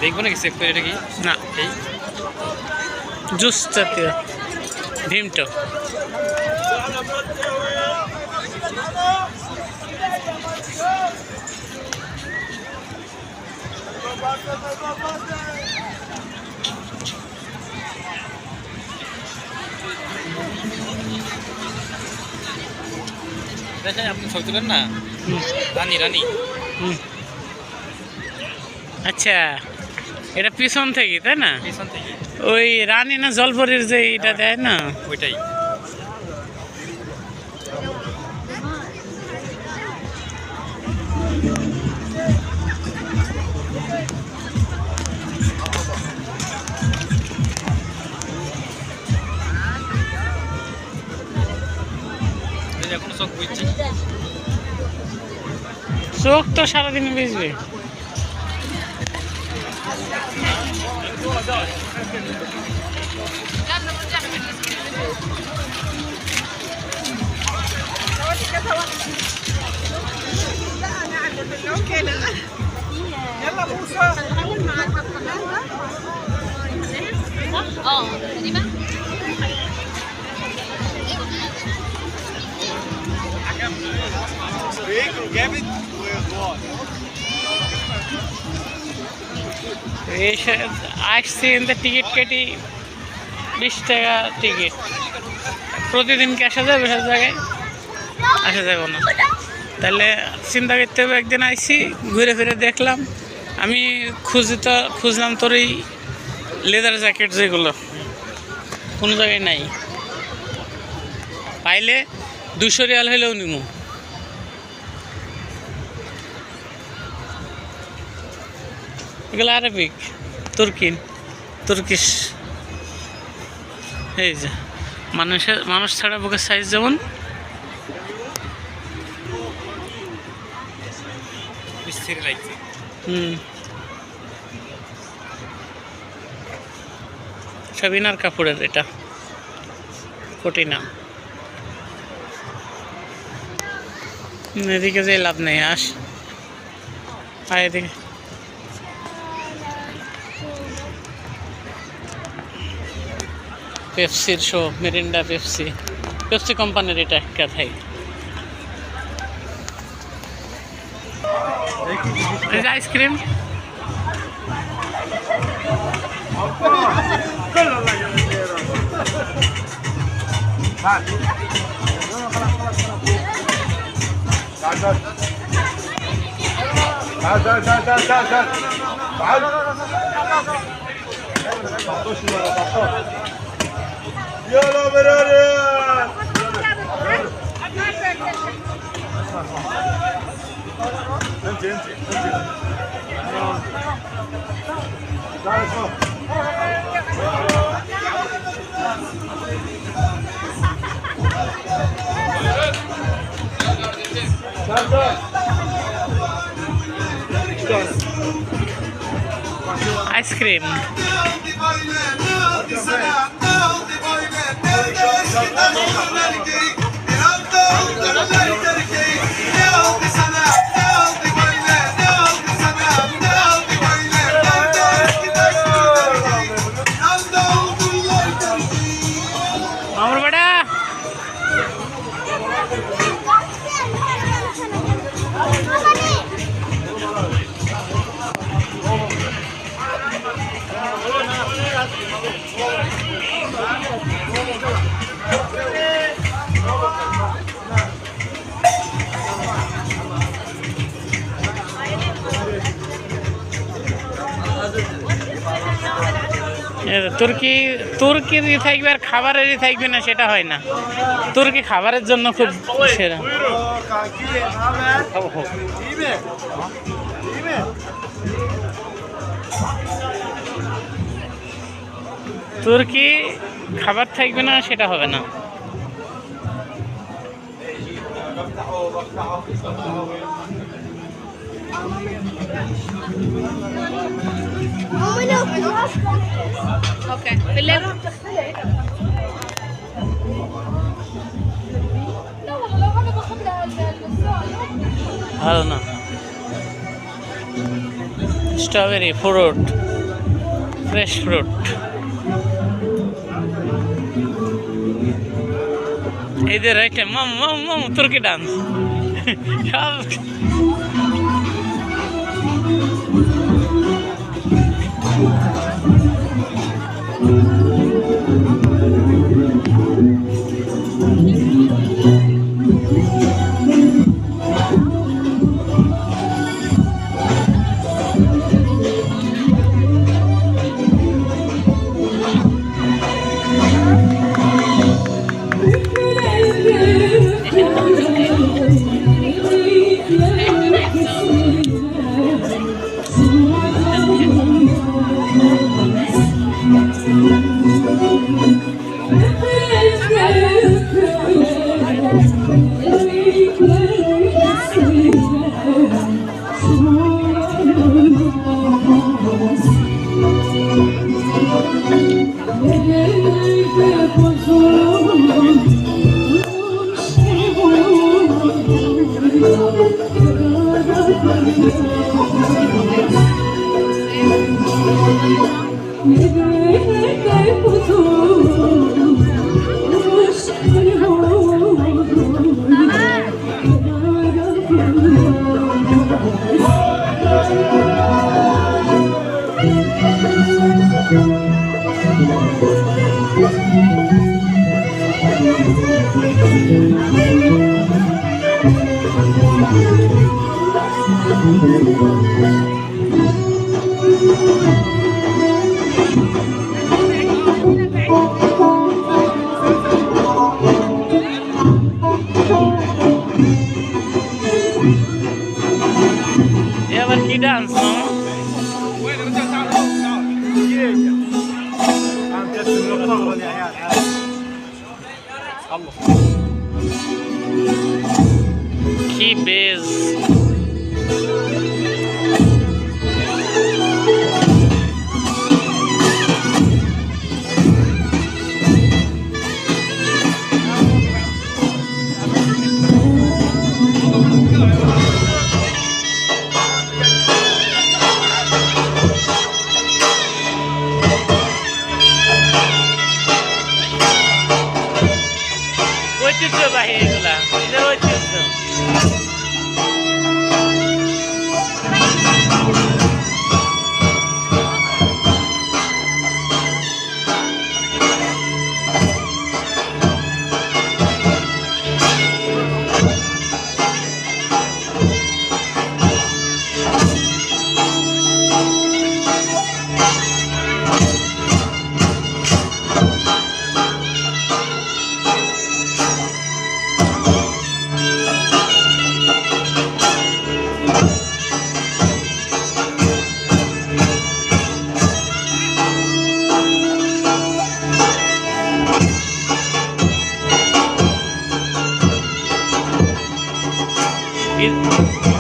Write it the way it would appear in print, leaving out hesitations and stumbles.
দেখবো নাকি চেক করে, এটা কি না এই জুস জাতীয় ডিমটো। দেখেন আপনি ছবি তুলেন না, রানী রানী। আচ্ছা, এটা পিছন থেকে তাই না? পিছন থেকে ওই রানী না জলপরির যে এটা দেয় না, ওইটাই। এখন চোখ বুঝছি, চোখ তো সারাদিন বেচবে। আসছি টিকিট কেটি 20 টাকা টিকিট। প্রতিদিন কি আসা যাবে? সব জায়গায় আসা যাবে না। তাহলে চিন্তা করতে হবে, একদিন আইসি ঘুরে ফিরে দেখলাম, আমি খুঁজলাম তোর এই লেদার জ্যাকেট যেগুলো কোনো জায়গায় নাই, পাইলে 200 রিয়াল হইলেও নিমু। এগুলো আরবিক, তুর্কিশ। এই যে মানুষ ছাড়া বুকের সাইজ যেমন, সব ইনার কাপড়ের, এটা কোটি না। এদিকে যে লাভ নেই, এদিকে পেপসির শো, মিরিন্ডা পেপসি কোম্পানির এটা কথাই। আইসক্রিম يلا براري انت تعال شوف আইসক্রিম আমার বেটা তুর্কির থাকবে আর খাবারেরই থাকবে না, সেটা হয় না। তুর্কি খাবারের জন্য খুব সেরা। তুর্কি খাবার থাকবে না, সেটা হবে না। Okay. Philip. ভালো না। Strawberry fruit, fresh fruit. এদের আইটেম মামু তুর্কি ডান্স সব। এবার কি ডান্স কি বেজ। ঐতিহ্যবাহী এগুলা, এদের ঐতিহ্য। It